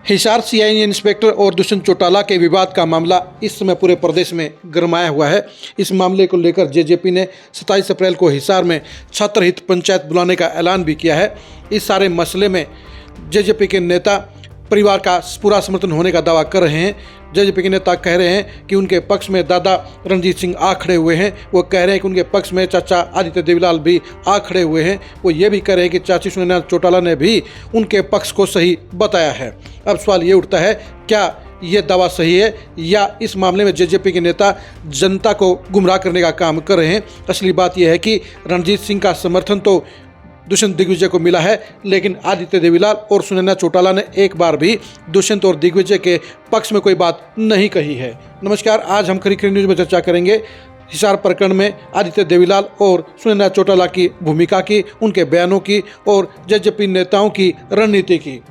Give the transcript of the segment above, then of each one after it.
Hisar CIA inspector और दुष्यंत चौटाला के विवाद का मामला इस समय पूरे प्रदेश में गरमाया हुआ है। इस मामले को लेकर जेजेपी ने 27 अप्रैल को हिसार में छात्र हित पंचायत बुलाने का ऐलान भी किया है। इस सारे मसले में जेजेपी के नेता परिवार का पूरा समर्थन होने का दावा कर रहे हैं। जेजेपी के नेता कह रहे हैं कि उनके पक्ष में दादा रणजीत सिंह आ खड़े हुए हैं। वो कह रहे हैं कि उनके पक्ष में चाचा आदित्य देवीलाल भी आ खड़े हुए हैं। वो ये भी कह रहे हैं कि चाची सुनैना चौटाला ने भी उनके पक्ष को सही बताया है। अब सवाल ये उठता है, क्या ये दावा सही है या इस मामले में जेजेपी के नेता जनता को गुमराह करने का काम कर रहे हैं। असली बात यह है कि रणजीत सिंह का समर्थन तो दुष्यंत दिग्विजय को मिला है, लेकिन आदित्य देवीलाल और सुनैना चौटाला ने एक बार भी दुष्यंत और दिग्विजय के पक्ष में कोई बात नहीं कही है। नमस्कार, आज हम खरी खरी न्यूज़ में चर्चा करेंगे हिसार प्रकरण में आदित्य देवीलाल और सुनैना चौटाला की भूमिका की, उनके बयानों की और जेजेपी नेताओं की रणनीति की।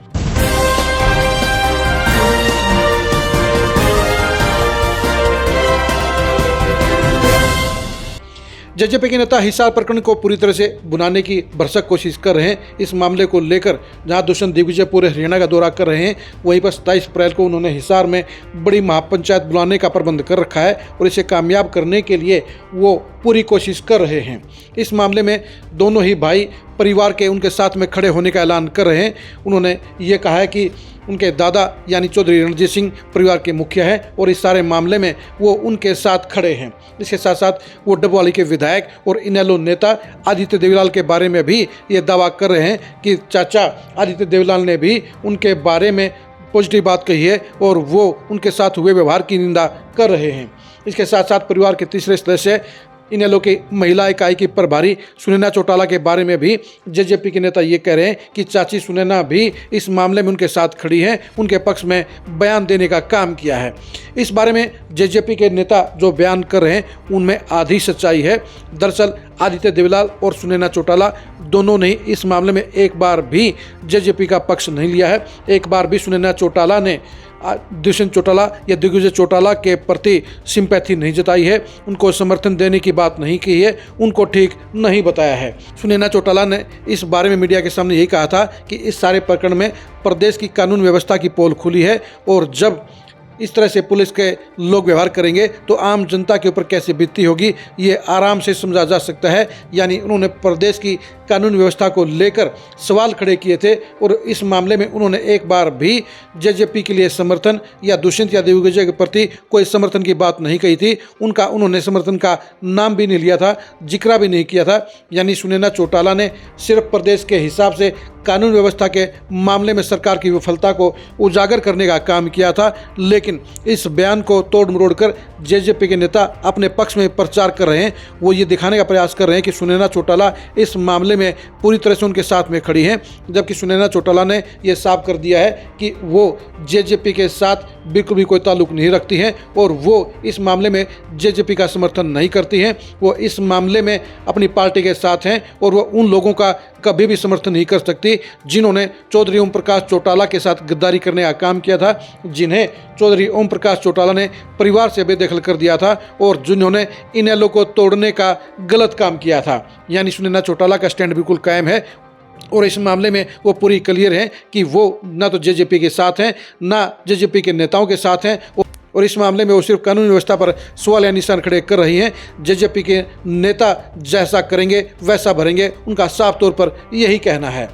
जेजेपी के नेता हिसार प्रकरण को पूरी तरह से बुनाने की भरसक कोशिश कर रहे हैं। इस मामले को लेकर जहां दुष्यंत दिग्विजय पूरे हरियाणा का दौरा कर रहे हैं, वहीं पर 27 अप्रैल को उन्होंने हिसार में बड़ी महापंचायत बुलाने का प्रबंध कर रखा है और इसे कामयाब करने के लिए वो पूरी कोशिश कर रहे हैं। इस मामले में दोनों ही भाई परिवार के उनके साथ में खड़े होने का ऐलान कर रहे हैं। उन्होंने ये कहा है कि उनके दादा यानी चौधरी रणजीत सिंह परिवार के मुखिया हैं और इस सारे मामले में वो उनके साथ खड़े हैं। इसके साथ साथ वो डबवाली के विधायक और इनेलो नेता आदित्य देवीलाल के बारे में भी ये दावा कर रहे हैं कि चाचा आदित्य देवीलाल ने भी उनके बारे में पॉजिटिव बात कही है और वो उनके साथ हुए व्यवहार की निंदा कर रहे हैं। इसके साथ साथ परिवार के तीसरे सदस्य इनेलो की महिला इकाई की प्रभारी सुनैना चौटाला के बारे में भी जेजेपी के नेता ये कह रहे हैं कि चाची सुनैना भी इस मामले में उनके साथ खड़ी हैं, उनके पक्ष में बयान देने का काम किया है। इस बारे में जेजेपी के नेता जो बयान कर रहे हैं उनमें आधी सच्चाई है। दरअसल आदित्य देवीलाल और सुनैना चौटाला दोनों ने इस मामले में एक बार भी जेजेपी का पक्ष नहीं लिया है। एक बार भी सुनैना चौटाला ने दुष्यंत चौटाला या दिग्विजय चौटाला के प्रति सिंपैथी नहीं जताई है, उनको समर्थन देने की बात नहीं की है, उनको ठीक नहीं बताया है। सुनैना चौटाला ने इस बारे में मीडिया के सामने यही कहा था कि इस सारे प्रकरण में प्रदेश की कानून व्यवस्था की पोल खुली है और जब इस तरह से पुलिस के लोग व्यवहार करेंगे तो आम जनता के ऊपर कैसे बीतती होगी, ये आराम से समझा जा सकता है। यानी उन्होंने प्रदेश की कानून व्यवस्था को लेकर सवाल खड़े किए थे और इस मामले में उन्होंने एक बार भी जेजेपी के लिए समर्थन या दुष्यंत या दिग्विजय के प्रति कोई समर्थन की बात नहीं कही थी। उन्होंने समर्थन का नाम भी नहीं लिया था, जिक्र भी नहीं किया था। यानी सुनैना चौटाला ने सिर्फ प्रदेश के हिसाब से कानून व्यवस्था के मामले में सरकार की विफलता को उजागर करने का काम किया था, लेकिन इस बयान को तोड़ मरोड़ कर जेजेपी के नेता अपने पक्ष में प्रचार कर रहे हैं। वो ये दिखाने का प्रयास कर रहे हैं कि सुनैना चौटाला इस मामले में पूरी तरह से उनके साथ में खड़ी हैं, जबकि सुनैना चौटाला ने यह साफ कर दिया है कि वो जेजेपी के साथ बिल्कुल भी कोई ताल्लुक नहीं रखती हैं और वो इस मामले में जेजेपी का समर्थन नहीं करती हैं। वो इस मामले में अपनी पार्टी के साथ हैं और वो उन लोगों का कभी भी समर्थन नहीं कर सकती जिन्होंने चौधरी ओम प्रकाश चौटाला के साथ गद्दारी करने का काम किया था, जिन्हें चौधरी ओम प्रकाश चौटाला ने परिवार से बेदखल कर दिया था और जिन्होंने इनेलो को तोड़ने का गलत काम किया था। यानी सुनैना चौटाला का स्टैंड बिल्कुल कायम है और इस मामले में वो पूरी क्लियर है कि वो ना तो जेजेपी के साथ हैं ना जेजेपी के नेताओं के साथ हैं और इस मामले में वो सिर्फ कानून व्यवस्था पर सवाल या निशान खड़े कर रही हैं। जेजेपी के नेता जैसा करेंगे वैसा भरेंगे, उनका साफ तौर पर यही कहना है।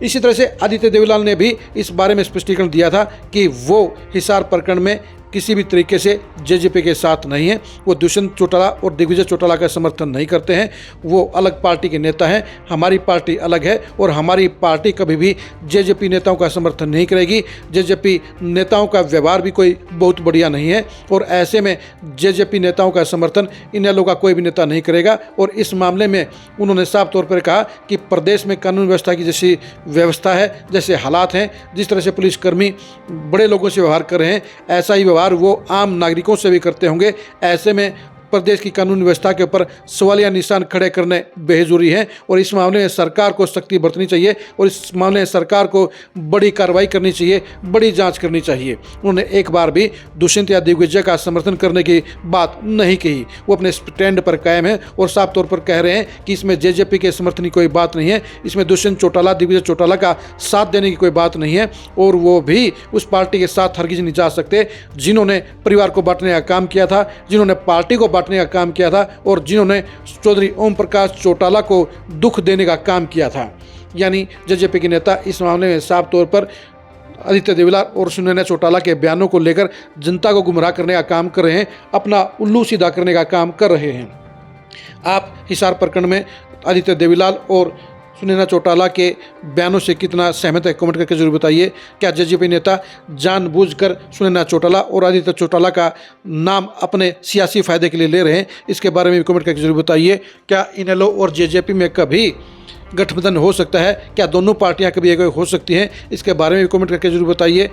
इसी तरह से आदित्य देवीलाल ने भी इस बारे में स्पष्टीकरण दिया था कि वो हिसार प्रकरण में किसी भी तरीके से जेजेपी के साथ नहीं है। वो दुष्यंत चौटाला और दिग्विजय चौटाला का समर्थन नहीं करते हैं। वो अलग पार्टी के नेता हैं, हमारी पार्टी अलग है और हमारी पार्टी कभी भी जेजेपी नेताओं का समर्थन नहीं करेगी। जेजेपी नेताओं का व्यवहार भी कोई बहुत बढ़िया नहीं है और ऐसे में जेजेपी नेताओं का समर्थन इनेलो का कोई भी नेता नहीं करेगा। और इस मामले में उन्होंने साफ तौर पर कहा कि प्रदेश में कानून व्यवस्था की जैसी व्यवस्था है, जैसे हालात हैं, जिस तरह से पुलिसकर्मी बड़े लोगों से व्यवहार कर रहे हैं, ऐसा ही व्यवहार वो आम नागरिकों से भी करते होंगे। ऐसे में प्रदेश की कानून व्यवस्था के ऊपर सवालिया निशान खड़े करने बेहद जरूरी है और इस मामले में सरकार को सख्ती बरतनी चाहिए और इस मामले में सरकार को बड़ी कार्रवाई करनी चाहिए, बड़ी जांच करनी चाहिए। उन्होंने एक बार भी दुष्यंत या दिग्विजय का समर्थन करने की बात नहीं कही। वो अपने स्टैंड पर कायम है और साफ तौर पर कह रहे हैं कि इसमें जेजेपी के समर्थन की कोई बात नहीं है, इसमें दुष्यंत चौटाला, दिग्विजय चौटाला का साथ देने की कोई बात नहीं है और वो भी उस पार्टी के साथ हरगिज नहीं जा सकते जिन्होंने परिवार को बांटने का काम किया था, जिन्होंने पार्टी को बांटने का काम किया था और जिन्होंने चौधरी ओम प्रकाश चौटाला को दुख देने का काम किया था। यानी जेजेपी के नेता इस मामले में साफ तौर पर आदित्य देवीलाल और सुनैना चौटाला के बयानों को लेकर जनता को गुमराह करने का काम कर रहे हैं, अपना उल्लू सीधा करने का काम कर रहे हैं। आप हिसार प्रकरण में आदित्य देवीलाल और सुनैना चौटाला के बयानों से कितना सहमत है, कमेंट करके जरूर बताइए। क्या जेजेपी नेता जानबूझकर सुनैना चौटाला और आदित्य चौटाला का नाम अपने सियासी फायदे के लिए ले रहे हैं, इसके बारे में भी कमेंट करके जरूर बताइए। क्या इनेलो और जेजेपी में कभी गठबंधन हो सकता है? क्या दोनों पार्टियां कभी एक हो सकती हैं? इसके बारे में भी कमेंट करके जरूर बताइए।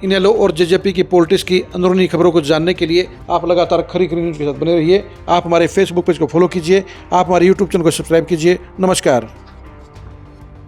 इनेलो और जेजेपी की पॉलिटिक्स की अंदरूनी खबरों को जानने के लिए आप लगातार खरी न्यूज़ के साथ बने रहिए। आप हमारे फेसबुक पेज को फॉलो कीजिए, आप हमारे यूट्यूब चैनल को सब्सक्राइब कीजिए। नमस्कार।